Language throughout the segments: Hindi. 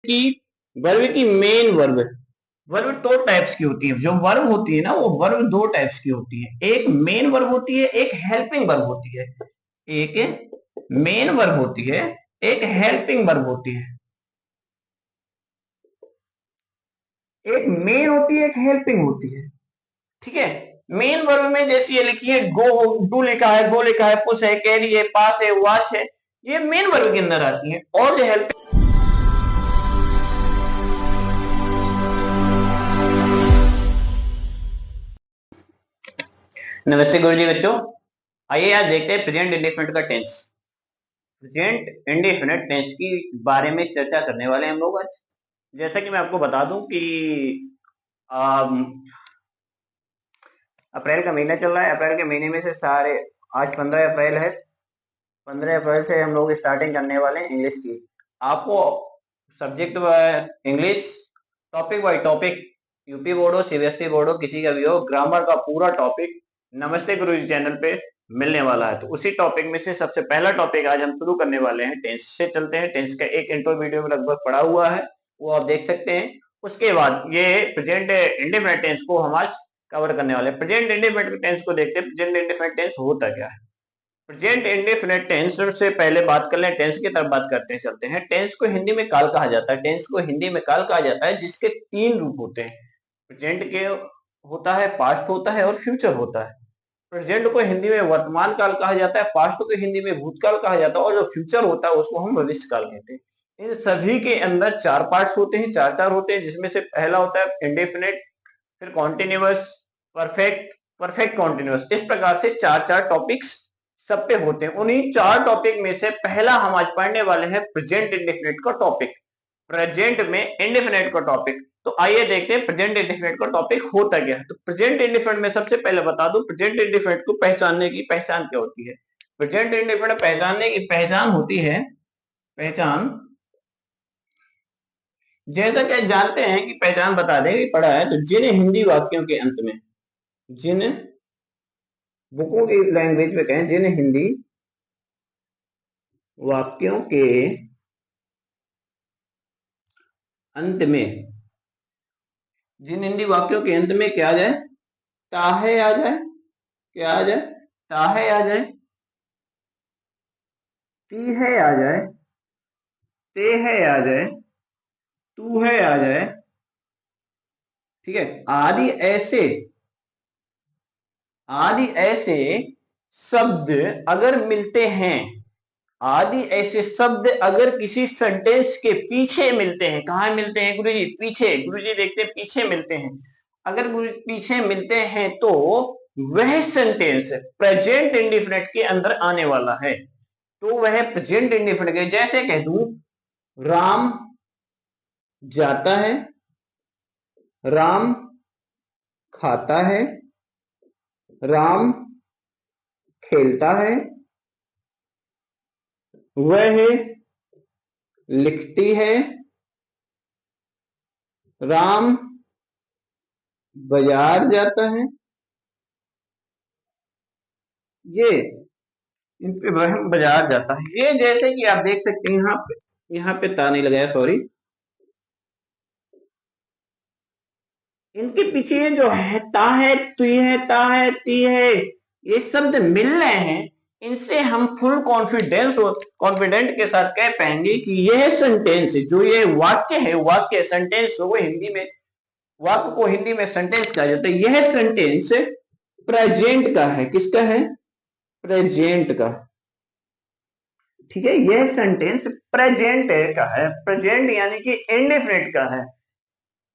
की वर्ब की मेन वर्ब। वर्ब दो टाइप्स की होती है, जो वर्ब होती है ना वो वर्ब दो टाइप्स की होती है, एक मेन वर्ब होती है, एक हेल्पिंग वर्ब होती है। एक मेन वर्ब होती है, एक हेल्पिंग वर्ब होती है। एक मेन होती है, एक हेल्पिंग होती है। ठीक है, मेन वर्ब में जैसे ये लिखी है गो, डू लिखा है, गो लिखा है, पुश है, कैरी है, पास है, वॉच है, ये मेन वर्ब के अंदर आती है। और जो हेल्पिंग, नमस्ते गुरुजी बच्चों, आइए आज देखते हैं प्रेजेंट इंडेफिनिट का टेंस। प्रेजेंट इंडेफिनिट टेंस की बारे में चर्चा करने वाले हैं हम लोग आज। जैसा कि मैं आपको बता दूं कि अप्रैल का महीना चल रहा है। अप्रैल के महीने में से सारे, आज 15 अप्रैल है, 15 अप्रैल से हम लोग स्टार्टिंग करने वाले हैं इंग्लिश की। आपको subject English topic by topic, UP board हो, सीबीएसई बोर्ड हो, किसी का भी हो, ग्रामर का पूरा टॉपिक नमस्ते गुरुजी चैनल पे मिलने वाला है। तो उसी टॉपिक में से सबसे पहला टॉपिक आज हम शुरू करने वाले हैं। टेंस से चलते हैं। टेंस का एक इंट्रो वीडियो में लगभग पड़ा हुआ है, वो आप देख सकते हैं। उसके बाद ये प्रेजेंट इंडेफिनिट टेंस को हम आज कवर करने वाले हैं। प्रेजेंट इंडेफिनिट टेंस को देखते हैं। प्रेजेंट इंडेफिनिट टेंस होता क्या है? प्रेजेंट इंडेफिनिट टेंस से पहले बात कर लें, टेंस की तरफ बात करते हैं, चलते हैं। टेंस को हिंदी में काल कहा जाता है। टेंस को हिंदी में काल कहा जाता है, जिसके तीन रूप होते हैं। प्रेजेंट के होता है, पास्ट होता है और फ्यूचर होता है। प्रेजेंट को हिंदी में वर्तमान काल कहा जाता है, पास्ट को हिंदी में भूतकाल कहा जाता है, और जो फ्यूचर होता है उसको हम भविष्य काल कहते हैं। इन सभी के अंदर चार पार्ट्स होते हैं, चार होते हैं, जिसमें से पहला होता है इंडेफिनिट, फिर कॉन्टिन्यूअस, परफेक्ट, परफेक्ट कॉन्टिन्यूअस। इस प्रकार से चार टॉपिक्स सब पे होते हैं। उन्हीं चार टॉपिक में से पहला हम आज पढ़ने वाले हैं प्रेजेंट इंडेफिनिट का टॉपिक, प्रेजेंट में इंडेफिनिट का टॉपिक। तो आइए देखते हैं प्रेजेंट इंडेफिनिट का टॉपिक होता क्या है। तो प्रेजेंट इंडेफिनिट में सबसे पहले बता दूं, प्रेजेंट इंडेफिनिट को पहचानने की पहचान क्या होती है। प्रेजेंट इंडेफिनिट पहचानने की पहचान होती है, पहचान जैसा कि जानते हैं कि पहचान बता दें, पढ़ा है तो जिन हिंदी वाक्यों के अंत में, जिन बुकों की लैंग्वेज में कहें, जिन हिंदी वाक्यों के अंत में, जिन हिंदी वाक्यों के अंत में क्या आ जाए, ताहे आ जाए, क्या आ जाए, ताहे आ जाए, ती है आ जाए, ते है आ जाए, तू है आ जाए, ठीक है, आदि ऐसे शब्द अगर मिलते हैं, आदि ऐसे शब्द अगर किसी सेंटेंस के पीछे मिलते हैं, कहाँ मिलते हैं गुरुजी? पीछे। गुरुजी देखते हैं पीछे मिलते हैं। अगर पीछे मिलते हैं तो वह सेंटेंस प्रेजेंट इंडेफिनिट के अंदर आने वाला है। तो वह प्रेजेंट इंडेफिनिट, जैसे कह दूं राम जाता है, राम खाता है, राम खेलता है, वह लिखती है, राम बाजार जाता है, ये इन पे वह बाजार जाता है। ये जैसे कि आप देख सकते हैं, यहाँ पे ता नहीं लगाया, सॉरी। इनके पीछे ये जो है ता है, तुई है, ता है, ती है, ये शब्द मिल रहे हैं, इनसे हम फुल कॉन्फिडेंट के साथ कह पाएंगे कि यह सेंटेंस, जो ये वाक्य है, वाक्य सेंटेंस को हिंदी में, वाक्य को हिंदी में सेंटेंस कहा जाता है, यह सेंटेंस प्रेजेंट का है। किसका है? प्रेजेंट का। ठीक है, यह सेंटेंस प्रेजेंट का है, प्रेजेंट यानी कि इंडेफिनिट का है,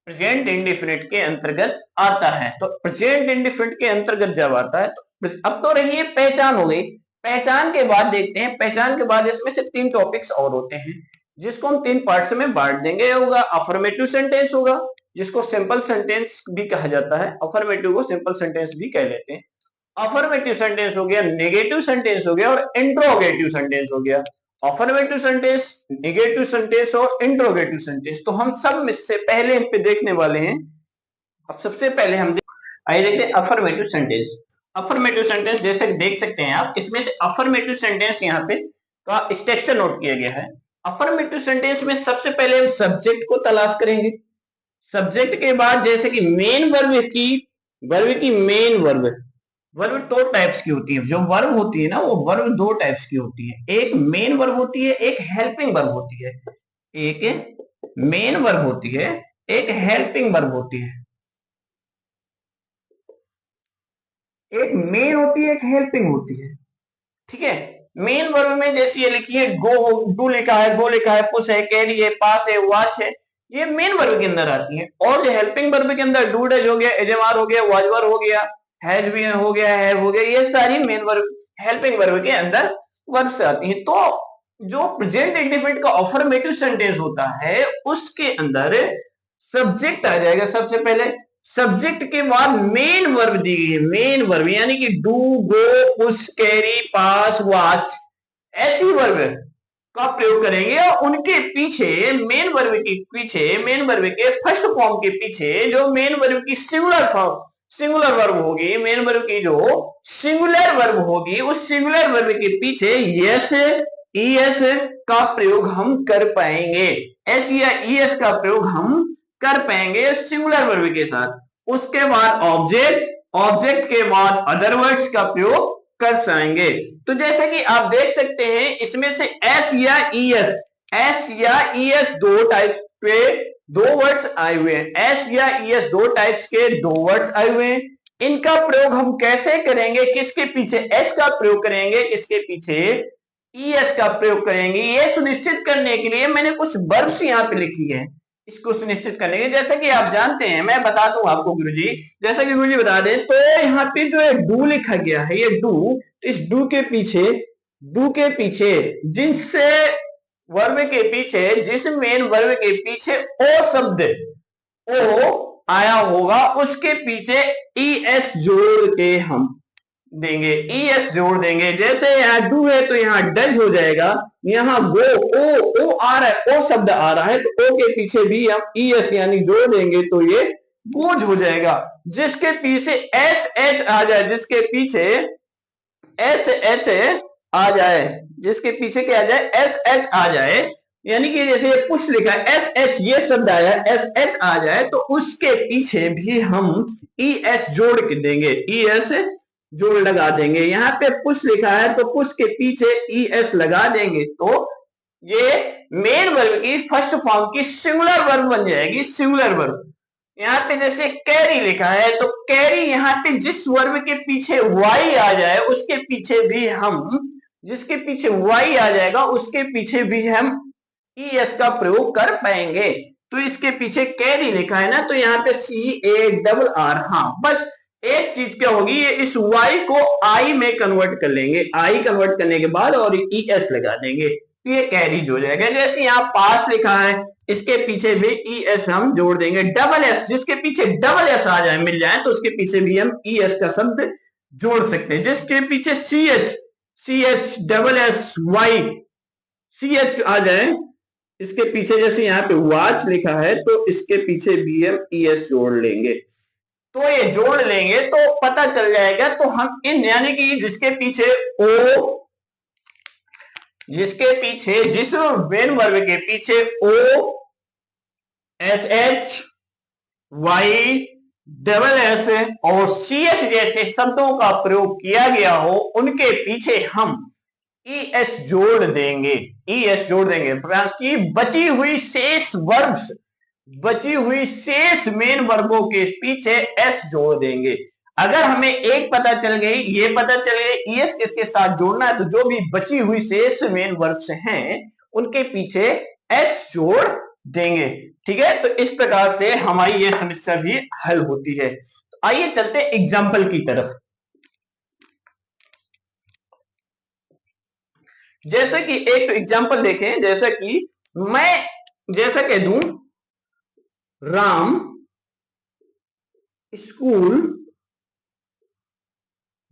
प्रेजेंट इंडेफिनिट के अंतर्गत आता है। तो प्रेजेंट इंडेफिनिट के अंतर्गत जब आता है तो अब तो रही है पहचान हो गई। पहचान के बाद देखते हैं, पहचान के बाद इसमें से तीन टॉपिक्स और होते हैं, जिसको हम तीन पार्ट्स में बांट देंगे। होगा अफर्मेटिव सेंटेंस, होगा जिसको सिंपल सेंटेंस भी कहा जाता है, अफर्मेटिव को सिंपल सेंटेंस भी कह लेते हैं। अफर्मेटिव सेंटेंस हो गया, नेगेटिव सेंटेंस हो गया और इंट्रोगेटिव सेंटेंस हो गया। अफर्मेटिव सेंटेंस, नेगेटिव सेंटेंस और इंट्रोगेटिव सेंटेंस। तो हम सब में से पहले इन पे देखने वाले हैं। अब सबसे पहले हम आइए देखते हैं अफर्मेटिव सेंटेंस। अफर्मेटिव सेंटेंस जैसे देख सकते हैं आप, इसमें से अफर्मेटिव सेंटेंस यहाँ पे का स्ट्रक्चर नोट किया गया है। अफर्मेटिव सेंटेंस में सबसे पहले हम सब्जेक्ट को तलाश करेंगे। सब्जेक्ट के बाद जैसे कि मेन वर्ब की मेन वर्ब दो टाइप्स की होती है। जो वर्ब होती है ना, वो वर्ब दो टाइप्स की होती है। एक मेन वर्ब होती है, एक हेल्पिंग वर्ब होती है। एक मेन वर्ब होती है, एक हेल्पिंग वर्ब होती है। एक मेन होती है, एक हेल्पिंग होती है। ठीक है। मेन वर्ब में जैसे ये लिखी है, गो, डू लिखा है, गो लिखा है, पुश है, कैरी है, पास है, वॉच है, ये मेन वर्ब के अंदर आती है। और जो हेल्पिंग वर्ब के अंदर डूड हो गया, एजमार हो गया, वाजवर हो गया, हैज बीन हो गया, हैव हो गया, ये सारी मेन वर्ब हेल्पिंग वर्ब के अंदर वर्ब्स आती हैं। तो जो प्रेजेंट इंडेफिनिट का अफर्मेटिव सेंटेंस होता है, उसके अंदर सब्जेक्ट आ जाएगा सबसे पहले। सब्जेक्ट के बाद मेन वर्ब दी गई है, मेन वर्ब यानी कि do, go, push, carry, pass, watch, ऐसी वर्ब का प्रयोग करेंगे। और उनके पीछे मेन वर्ब के पीछे, मेन वर्ब के फर्स्ट फॉर्म के पीछे जो मेन वर्ब की सिंगुलर वर्ब होगी, मेन वर्ब की जो सिंगुलर वर्ब होगी, उस सिंगुलर वर्ब के पीछे यस, ईएस का प्रयोग हम कर पाएंगे। एस या ईएस का प्रयोग हम कर पाएंगे सिंगुलर वर्ब के साथ। उसके बाद ऑब्जेक्ट के बाद अदर वर्ड्स का प्रयोग कर पाएंगे। तो जैसे कि आप देख सकते हैं, इसमें से एस या ईएस दो टाइप्स के दो वर्ड्स आए हुए हैं। एस या ईएस दो टाइप्स के दो वर्ड्स आए हुए हैं। इनका प्रयोग हम कैसे करेंगे? किसके पीछे एस का प्रयोग करेंगे, किसके पीछे ईएस का प्रयोग करेंगे? ये सुनिश्चित करने के लिए मैंने कुछ वर्ब्स यहाँ पे लिखी है, इसको सुनिश्चित करने के। जैसे कि आप जानते हैं, मैं बता दूं आपको गुरुजी, जैसा कि गुरुजी बता दें, तो यहाँ पे जो है डू लिखा गया है, ये डू, इस डू के पीछे जिससे वर्ब के पीछे, जिस मेन वर्ब के पीछे ओ शब्द ओ आया होगा, उसके पीछे ईएस जोड़ के हम देंगे, ईएस जोड़ देंगे। जैसे यहाँ डू है तो यहाँ डज हो जाएगा। यहाँ गो, ओ आ रहा है, ओ शब्द आ रहा है, तो ओ के पीछे भी हम ईएस यानी जोड़ देंगे तो ये गोज हो जाएगा। जिसके पीछे एस एच आ जाए, जिसके पीछे एस एच आ जाए, जिसके पीछे क्या आ जाए, एस एच आ जाए, यानी कि जैसे ये पुश लिखा है, एस एच ये शब्द आया, एस एच आ जाए, तो उसके पीछे भी हम ईएस जोड़ के देंगे, ईएस जोड़ लगा देंगे। यहाँ पे पुश लिखा है तो पुश के पीछे ईएस लगा देंगे, तो ये मेन वर्ब की फर्स्ट फॉर्म की सिंगुलर वर्ब बन जाएगी, सिंगुलर वर्ब। यहाँ पे जैसे कैरी लिखा है, तो कैरी यहाँ पे जिस वर्ब के पीछे वाई आ जाए, उसके पीछे भी हम, जिसके पीछे वाई आ जाएगा उसके पीछे भी हम ईएस का प्रयोग कर पाएंगे। तो इसके पीछे कैरी लिखा है ना, तो यहाँ पे CARR, हाँ बस एक चीज क्या होगी, ये इस y को i में कन्वर्ट कर लेंगे, i कन्वर्ट करने के बाद और ईएस लगा देंगे, तो ये कैरी हो जाएगा। जैसे यहाँ पास लिखा है, इसके पीछे भी ईएस हम जोड़ देंगे। डबल एस, जिसके पीछे डबल एस आ जाए, मिल जाए, तो उसके पीछे भी हम ईएस का शब्द जोड़ सकते हैं। जिसके पीछे CH double S Y CH आ जाए, इसके पीछे जैसे यहाँ पे वॉच लिखा है, तो इसके पीछे भी हम ईएस जोड़ लेंगे। तो ये जोड़ लेंगे तो पता चल जाएगा। तो हम इन, यानी कि जिसके पीछे ओ, जिसके पीछे, जिस मेन वर्ब के पीछे O S H Y double S और CH जैसे शब्दों का प्रयोग किया गया हो, उनके पीछे हम ईएस जोड़ देंगे, ईएस जोड़ देंगे। बाकी बची हुई शेष मेन वर्बों के पीछे एस जोड़ देंगे। अगर हमें एक पता चल गई, ये पता चल गई ईएस किसके साथ जोड़ना है, तो जो भी बची हुई शेष मेन वर्ब्स हैं उनके पीछे एस जोड़ देंगे। ठीक है, तो इस प्रकार से हमारी ये समस्या भी हल होती है। तो आइए चलते हैं एग्जाम्पल की तरफ। जैसे कि एक एग्जाम्पल देखें, जैसा कि मैं जैसा कह दूं, राम स्कूल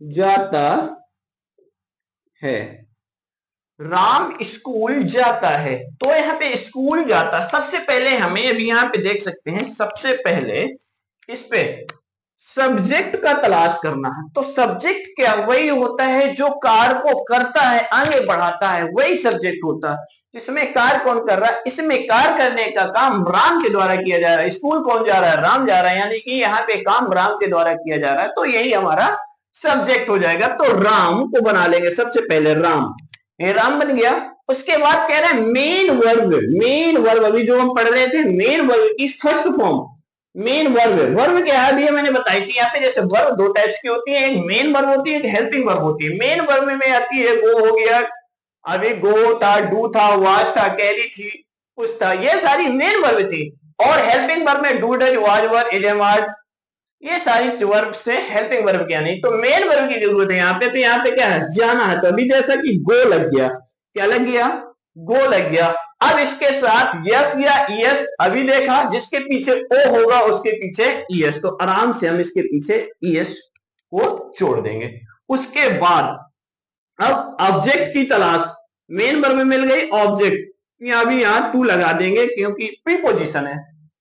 जाता है, राम स्कूल जाता है। तो यहाँ पे स्कूल जाता, सबसे पहले हमें अभी यहाँ पे देख सकते हैं, सबसे पहले इस पे सब्जेक्ट का तलाश करना है। तो सब्जेक्ट क्या, वही होता है जो कार्य को करता है, आगे बढ़ाता है, वही सब्जेक्ट होता है। इसमें कार्य कौन कर रहा है, इसमें कार्य करने का काम राम के द्वारा किया जा रहा है। स्कूल कौन जा रहा है, राम जा रहा है, यानी कि यहाँ पे काम राम के द्वारा किया जा रहा है, तो यही हमारा सब्जेक्ट हो जाएगा। तो राम को बना लेंगे सबसे पहले, राम, ये राम बन गया। उसके बाद कह रहे हैं मेन वर्ब, मेन वर्ब अभी जो हम पढ़ रहे थे, मेन वर्ब की first form, main verb, verb क्या है अभी मैंने बताई थी। यहाँ पे जैसे वर्ब दो टाइप्स की होती है, एक मेन वर्ब होती है, एक हेल्पिंग वर्ब होती है। मेन वर्ब में आती है गो हो गया, अभी गो था, डू था, वाज था, कैरी थी, कुछ था, ये सारी मेन वर्ब थी। और हेल्पिंग वर्ब में do does was were is am are, ये सारी वर्ब से हेल्पिंग वर्ब क्या नहीं, तो मेन वर्ब की जरूरत है यहाँ पे। तो यहाँ पे क्या है, जाना है। तो अभी जैसा कि गो लग गया, क्या लग गया, गो लग गया। अब इसके साथ यस या ईएस, अभी देखा जिसके पीछे ओ होगा उसके पीछे ईएस, तो आराम से हम इसके पीछे ईएस को छोड़ देंगे। उसके बाद अब ऑब्जेक्ट की तलाश, मेन वर्ब में मिल गई ऑब्जेक्ट, यहाँ भी यहाँ टू लगा देंगे क्योंकि प्रीपोजिशन है,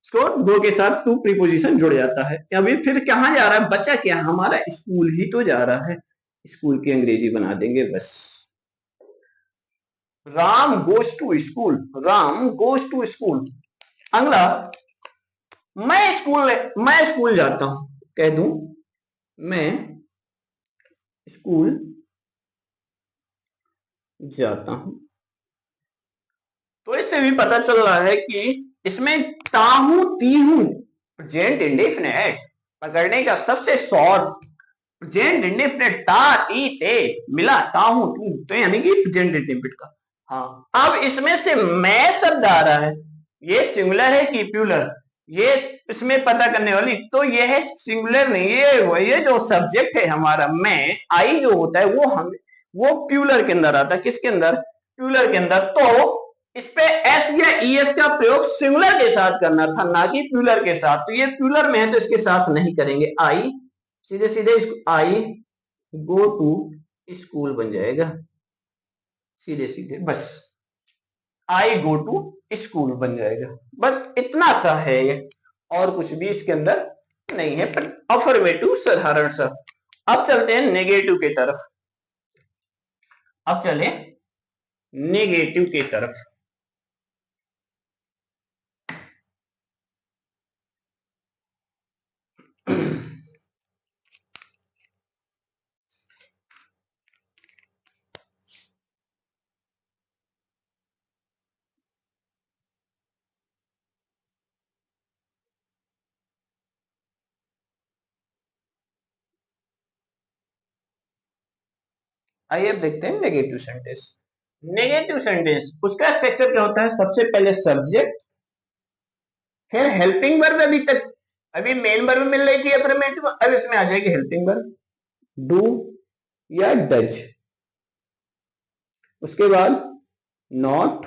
इसको दो के साथ टू प्रीपोजिशन जुड़ जाता है। अभी फिर कहाँ जा रहा है, बचा क्या हमारा, स्कूल ही तो जा रहा है, स्कूल की अंग्रेजी बना देंगे बस। Ram goes to school, Ram goes to school. अगला, मैं स्कूल जाता हूं, कह दूं मैं स्कूल जाता हूं। तो इससे भी पता चल रहा है कि इसमें ताहू तीहू प्रेजेंट इंडेफिनिट पकड़ने का सबसे शॉर्ट प्रेजेंट इंडेफिनिट, ता ती ते मिला ताहू तू, तो यानी कि प्रेजेंट इंडेफिनिट का। हाँ, अब इसमें से मैं शब्द आ रहा है, ये सिंगुलर है कि प्यूलर, ये इसमें पता करने वाली, तो ये है सिंगुलर नहीं, ये जो सब्जेक्ट है हमारा मैं, आई जो होता है वो प्यूलर के अंदर आता है, किसके अंदर, प्यूलर के अंदर। तो इस पे एस या ईएस का प्रयोग सिंगुलर के साथ करना था, ना कि प्यूलर के साथ। तो ये प्यूलर में है तो इसके साथ नहीं करेंगे। आई, सीधे सीधे आई गो टू स्कूल बन जाएगा, सीधे सीधे बस आई गो टू स्कूल बन जाएगा। बस इतना सा है ये, और कुछ भी इसके अंदर नहीं है, पर अफर्मेटिव साधारण सा। अब चलते हैं नेगेटिव की तरफ, अब चले नेगेटिव की तरफ। आइए अब देखते हैं नेगेटिव सेंटेंस। नेगेटिव सेंटेंस उसका स्ट्रक्चर क्या होता है, सबसे पहले सब्जेक्ट, फिर हेल्पिंग वर्ब, अभी तक अभी मेन वर्ब मिल रही थी अफर्मेटिव, अब इसमें आ जाएगी हेल्पिंग वर्ब, डू या डज। उसके बाद नॉट,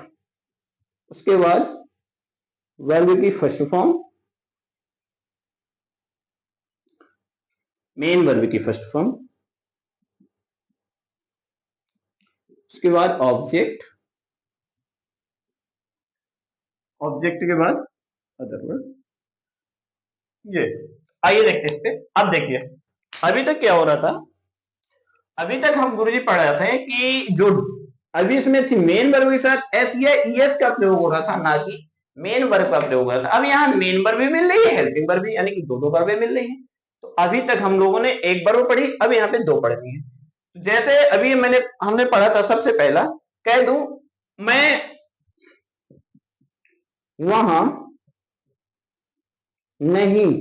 उसके बाद वर्ब की फर्स्ट फॉर्म, मेन वर्ब की फर्स्ट फॉर्म, उसके बाद ऑब्जेक्ट, ऑब्जेक्ट के बाद अदर वर्ब। ये आइए देखते इस पे। अब देखिए अभी तक क्या हो रहा था, अभी तक हम गुरुजी पढ़ रहे थे कि जो अभी इसमें थी मेन वर्ब के साथ एस या ईएस का प्रयोग हो रहा था, ना कि मेन वर्ब का प्रयोग हो रहा था। अब यहाँ मेन वर्ब भी मिल रही है, हेल्पिंग वर्ब भी, यानी कि दो दो वर्बें मिल रही हैं। तो अभी तक हम लोगों ने एक वर्ब पढ़ी, अब यहाँ पे दो पढ़नी है। जैसे अभी हमने पढ़ा था, सबसे पहला कह दूं मैं वहां नहीं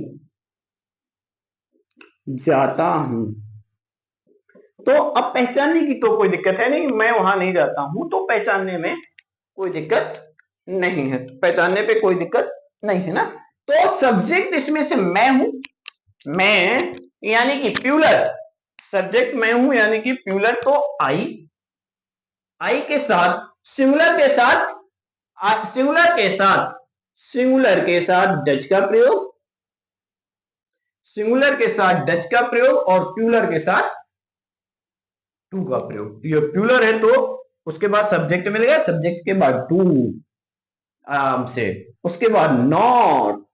जाता हूं, तो अब पहचानने की तो कोई दिक्कत है नहीं, मैं वहां नहीं जाता हूं, तो पहचानने में कोई दिक्कत नहीं है, पहचानने पे कोई दिक्कत नहीं है ना। तो सब्जेक्ट इसमें से मैं हूं, मैं यानी कि प्यूलर, सब्जेक्ट मैं हूं यानी कि प्यूलर, तो आई के साथ सिंगुलर के साथ, सिंगुलर के साथ, सिंगुलर के साथ डच का प्रयोग, सिंगुलर के साथ डच का प्रयोग, और प्यूलर के साथ टू का प्रयोग। ये प्यूलर है तो उसके बाद सब्जेक्ट मिल गया, सब्जेक्ट के बाद टू आराम से, उसके बाद नॉट,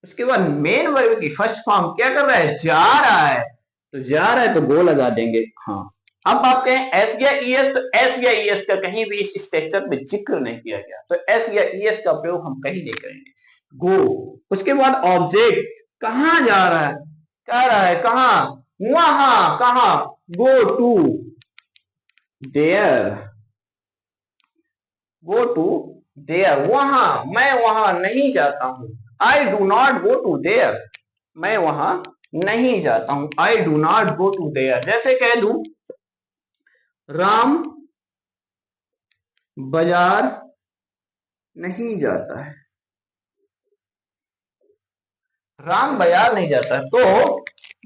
उसके बाद मेन वर्ब की फर्स्ट फॉर्म क्या कर रहा है, जा रहा है, तो जा रहा है तो गो लगा देंगे। हाँ, अब आप कहें एस या ईएस, तो एस या ईएस का कहीं भी इस स्ट्रक्चर में जिक्र नहीं किया गया, तो एस या ईएस का प्रयोग हम कहीं नहीं करेंगे। गो, उसके बाद ऑब्जेक्ट, कहां जा रहा है, कह रहा है कहां, वहां, कहां, go to there, go to there, वहां, मैं वहां नहीं जाता हूं, I do not go to there, मैं वहां नहीं जाता हूं, I do not go to there. जैसे कह दूं राम बाजार नहीं जाता है, राम बाजार नहीं जाता है, तो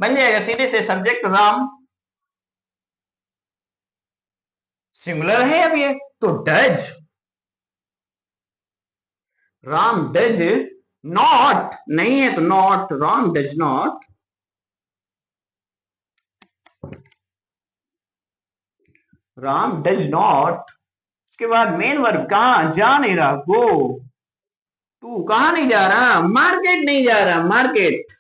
बन जाएगा सीधे से सब्जेक्ट राम, सिंगुलर है अब ये, तो डज, राम डज नॉट, नहीं है तो not, Ram does not, Ram does not. उसके बाद मेन वर्ब, कहां, जा नहीं रहा, गो, तू कहां नहीं जा रहा, मार्केट नहीं जा रहा, मार्केट,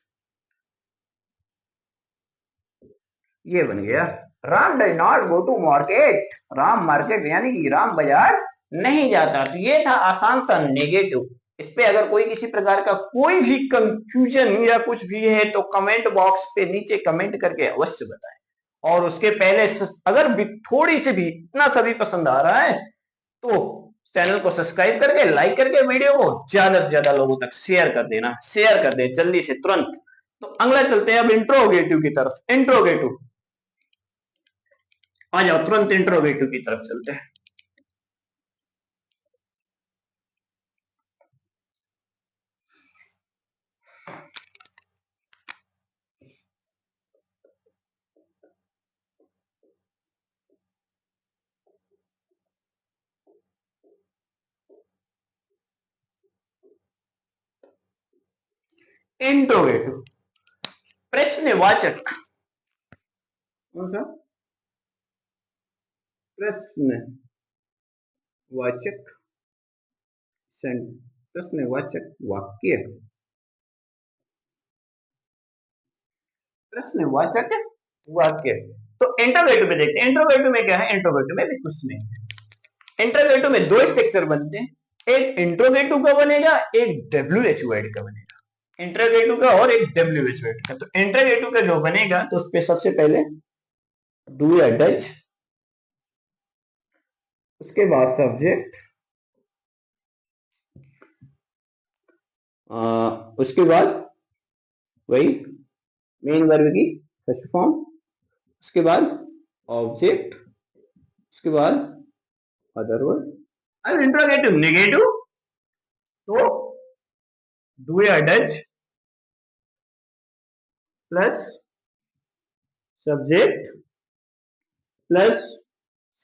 ये बन गया। Ram does not go to market, Ram market यानी कि राम बाजार नहीं जाता। तो ये था आसान सा नेगेटिव। इस पे अगर कोई किसी प्रकार का कोई भी कंफ्यूजन या कुछ भी है तो कमेंट बॉक्स पे नीचे कमेंट करके अवश्य बताएं। और उसके पहले अगर भी थोड़ी सी भी इतना सभी पसंद आ रहा है तो चैनल को सब्सक्राइब करके लाइक करके वीडियो को ज्यादा से ज्यादा लोगों तक शेयर कर देना, शेयर कर दे जल्दी से तुरंत। तो अगला चलते हैं अब इंट्रोगेटिव की तरफ। इंट्रोगेटिव, आ जाओ तुरंत इंट्रोगेटिव की तरफ चलते हैं। इंट्रोगेटिव, प्रश्नवाचक, कौन सा, प्रश्नवाचक, प्रश्नवाचक वाक्य, प्रश्नवाचक वाक्य। तो इंट्रोगेटिव में देखते हैं, इंट्रोगेटिव में क्या है, इंट्रोगेटिव में भी कुछ नहीं है। इंट्रोगेटिव में दो स्ट्रक्चर बनते हैं, एक इंट्रोगेटिव का बनेगा, एक डब्ल्यूएच वर्ड का बनेगा। इंट्रोगेटिव का और एक डब्ल्यूएच वर्ड का। तो इंट्रोगेटिव का जो बनेगा तो उस पे सबसे पहले डू या डज, उसके बाद सब्जेक्ट, उसके बाद वही मेन वर्ब की फर्स्ट फॉर्म, उसके बाद ऑब्जेक्ट, उसके बाद अदर वर्ड। अब इंट्रोगेटिव नेगेटिव, तो डू या does plus subject plus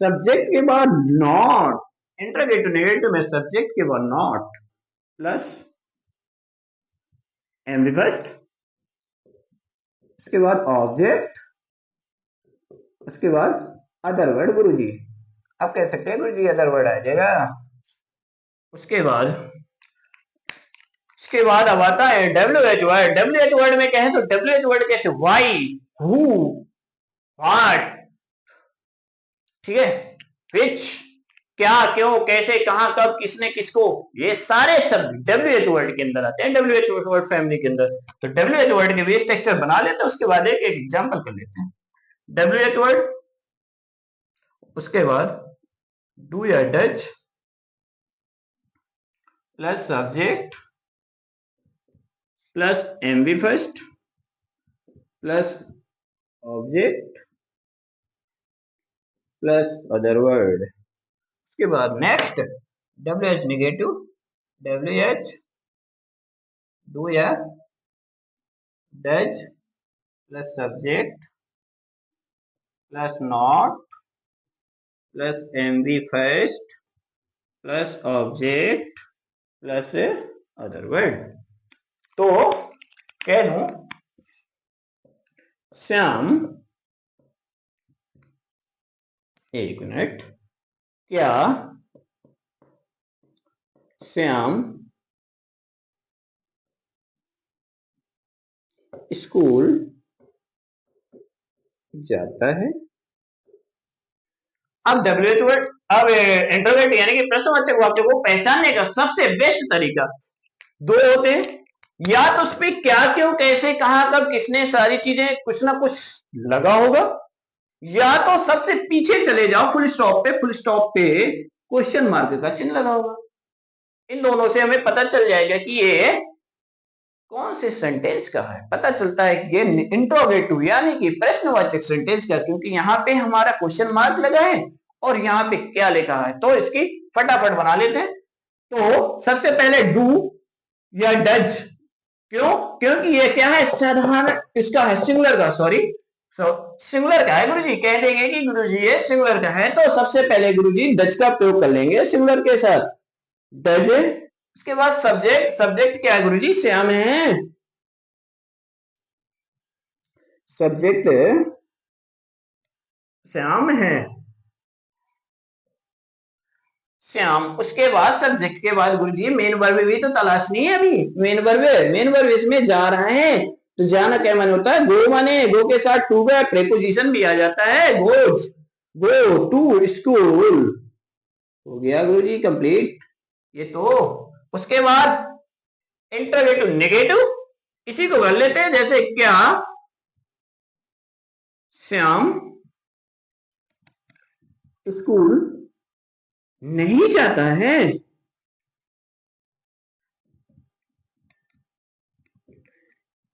subject के बाद नॉट, इंट्रोगेटिव नेगेटिव में सब्जेक्ट के बाद not plus M B first, उसके बाद ऑब्जेक्ट, उसके बाद अदर वर्ड। गुरुजी आप कह सकते हैं गुरुजी अदर वर्ड आ जाएगा। उसके बाद अब आता है W H word. W H word में कहें तो डब्ल्यू एच वर्ड कैसे, वाई, हु, व्हाट, ठीक है, विच, क्या, क्यों, कैसे, कहां, कब, किसने, किसको, ये सारे शब्द डब्ल्यू एच वर्ड के अंदर आते हैं, डब्ल्यू एच वर्ड फैमिली के अंदर। तो डब्ल्यू एच वर्ड के भी स्ट्रक्चर बना लेते हैं, उसके बाद एक एग्जांपल कर लेते हैं। डब्ल्यू एच वर्ड, उसके बाद डू या does plus subject plus M B first plus object plus other word. उसके बाद next W H negative, W H do या does plus subject plus not plus M B first plus object plus other word. तो कह दूं श्याम, एक मिनट, क्या श्याम स्कूल जाता है। अब डब्ल्यूएच वर्ड, अब इंटरोगेट यानी कि प्रश्नवाचक वाक्य को पहचानने का सबसे बेस्ट तरीका दो होते हैं। या तो उस पर क्या, क्यों, कैसे, कहां, कब, किसने, सारी चीजें कुछ ना कुछ लगा होगा, या तो सबसे पीछे चले जाओ फुल स्टॉप पे, फुल स्टॉप पे क्वेश्चन मार्क का चिन्ह लगा होगा। इन दोनों से हमें पता चल जाएगा कि ये कौन से सेंटेंस का है। पता चलता है कि ये इंट्रोगेटिव यानी कि प्रश्नवाचक सेंटेंस का, क्योंकि यहाँ पे हमारा क्वेश्चन मार्क लगा है और यहाँ पे क्या लिखा है। तो इसकी फटाफट बना लेते हैं। तो सबसे पहले डू या डज, क्यों, क्योंकि ये क्या है, साधारण इसका है, सिंगुलर का, सॉरी सिंगुलर का है गुरुजी। कह देंगे कि गुरुजी ये सिंगुलर का है, तो सबसे पहले गुरुजी डज का प्रयोग कर लेंगे सिंगुलर के साथ, डज। उसके बाद सब्जेक्ट, सब्जेक्ट क्या है गुरुजी, श्याम है, सब्जेक्ट श्याम है, श्याम। उसके बाद सब्जेक्ट के बाद गुरुजी मेन वर्ब भी तो तलाशनी है अभी। मेन वर्ब, मेन वर्ब इसमें जा रहे हैं, तो जाना क्या माने होता है, गो माने, गो के साथ टू का प्रेपोजिशन भी आ जाता है, गोज, गो टू स्कूल। हो गया गुरुजी कंप्लीट ये तो। उसके बाद इंटरोगेटिव नेगेटिव, इसी को कर लेते हैं, जैसे क्या श्याम स्कूल नहीं जाता है।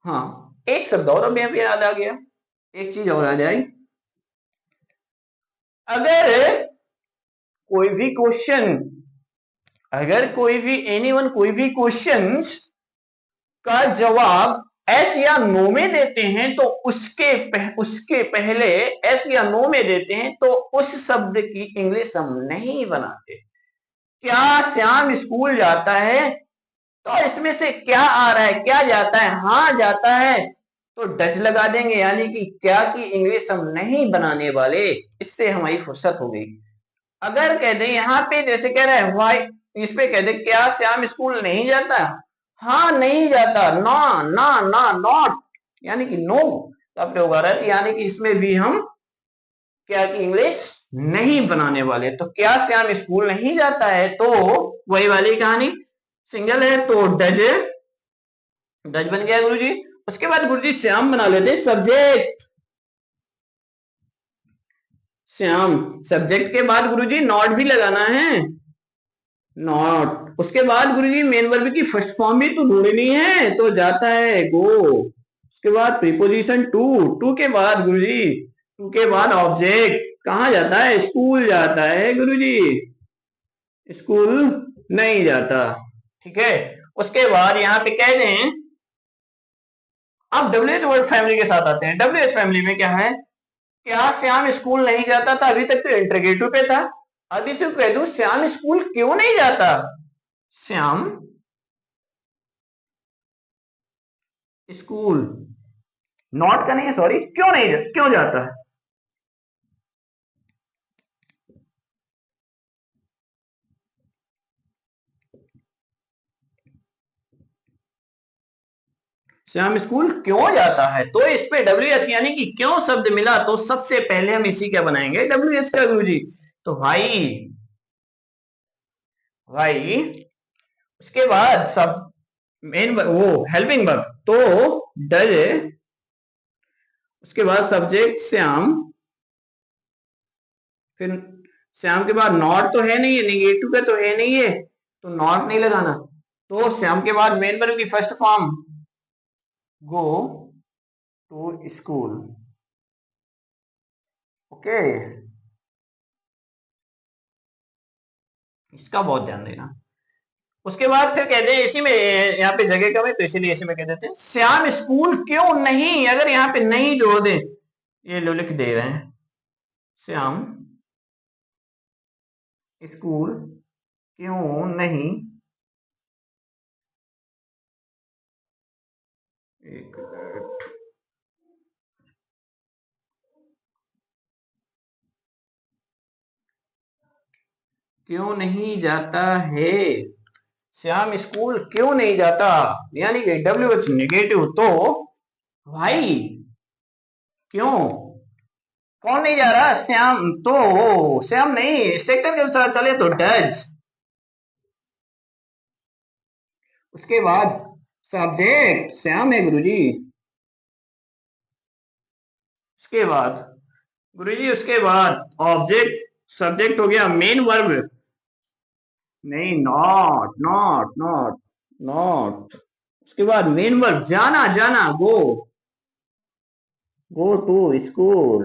हाँ, एक शब्द और अभी अभी याद आ गया, एक चीज और आ जाए। अगर कोई भी क्वेश्चन, अगर कोई भी एनीवन कोई भी क्वेश्चन का जवाब एस या नो में देते हैं, तो उसके पहले एस या नो में देते हैं, तो उस शब्द की इंग्लिश हम नहीं बनाते। क्या श्याम स्कूल जाता है, तो इसमें से क्या आ रहा है, क्या जाता है, हाँ जाता है, तो डज लगा देंगे, यानी कि क्या की इंग्लिश हम नहीं बनाने वाले। इससे हमारी फुर्सत हो गई। अगर कह दें यहाँ पे, जैसे कह रहा है वाई, इस पे कह दे क्या श्याम स्कूल नहीं जाता, हाँ नहीं जाता, ना ना ना, नॉट, यानी कि नो का प्रयोग आ रहा है, यानी कि इसमें भी हम क्या की इंग्लिश नहीं बनाने वाले। तो क्या श्याम स्कूल नहीं जाता है, तो वही वाली कहानी, सिंगल है तो डज, डज बन गया गुरुजी। उसके बाद गुरुजी श्याम बना लेते हैं सब्जेक्ट, श्याम। सब्जेक्ट के बाद गुरुजी नॉट भी लगाना है, नॉट। उसके बाद गुरुजी मेन वर्ब की फर्स्ट फॉर्म भी तो ढूंढनी है, तो जाता है गो। उसके बाद प्रीपोजिशन टू, टू के बाद गुरुजी, टू के बाद ऑब्जेक्ट, कहाँ जाता है, स्कूल जाता है गुरुजी, स्कूल नहीं जाता। ठीक है। उसके बाद यहाँ पे कह दें, अब डब्ल्यूएच वर्ड फैमिली के साथ आते हैं। डब्ल्यूएच फैमिली में क्या है, क्या श्याम स्कूल नहीं जाता था, अभी तक तो इंटरोगेटिव पे था। अभी से कह दूं श्याम स्कूल क्यों नहीं जाता, श्याम स्कूल, नॉट का नहीं है, सॉरी, क्यों नहीं क्यों जाता है, श्याम स्कूल क्यों जाता है। तो इस पे डब्ल्यू एच यानी कि क्यों शब्द मिला, तो सबसे पहले हम इसी क्या बनाएंगे, डब्ल्यू एच का गुरुजी। तो भाई, भाई उसके बाद सब मेन वो हेल्पिंग वर्ब, तो डज, उसके बाद सब्जेक्ट श्याम, फिर श्याम के बाद नॉट तो है नहीं है, निगेटिव का तो है नहीं है, तो नॉट नहीं लगाना। तो श्याम के बाद मेन वर्ब की first form go to school. Okay, इसका बहुत ध्यान देना। उसके बाद फिर कहते हैं, इसी में यहाँ पे जगह कम है तो इसीलिए इसी में कह देते हैं श्याम स्कूल क्यों नहीं। अगर यहाँ पे नहीं जोड़ दे, ये लो लिख दे रहे हैं, श्याम स्कूल क्यों नहीं, एक मिनट, क्यों नहीं जाता है, श्याम स्कूल क्यों नहीं जाता, यानी कि डब्ल्यू एच नेगेटिव। तो भाई क्यों? कौन नहीं जा रहा? श्याम तो श्याम नहीं, स्ट्रक्चर के अनुसार चले तो डज। उसके बाद सब्जेक्ट श्याम है गुरुजी। उसके बाद गुरुजी, उसके बाद ऑब्जेक्ट, सब्जेक्ट हो गया, मेन वर्ब नहीं, नॉट नॉट नॉट नॉट। उसके बाद मेन वर्ब जाना, जाना, गो टू स्कूल।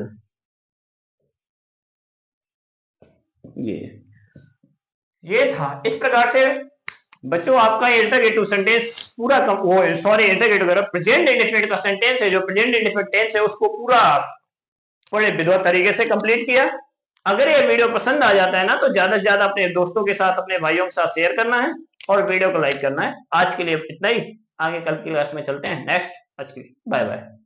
ये ये था। इस प्रकार से बच्चों आपका इंटरगेटिव सेंटेंस पूरा वो सॉरी इंटरगेटिव प्रेजेंट इंडेफिनिट का सेंटेंस है, जो प्रेजेंट इंडेफिनिट टेंस है उसको पूरा बड़े विधिवत तरीके से कंप्लीट किया। अगर ये वीडियो पसंद आ जाता है ना, तो ज्यादा से ज्यादा अपने दोस्तों के साथ, अपने भाइयों के साथ शेयर करना है और वीडियो को लाइक करना है। आज के लिए इतना ही, आगे कल की क्लास में चलते हैं नेक्स्ट। आज के लिए बाय बाय।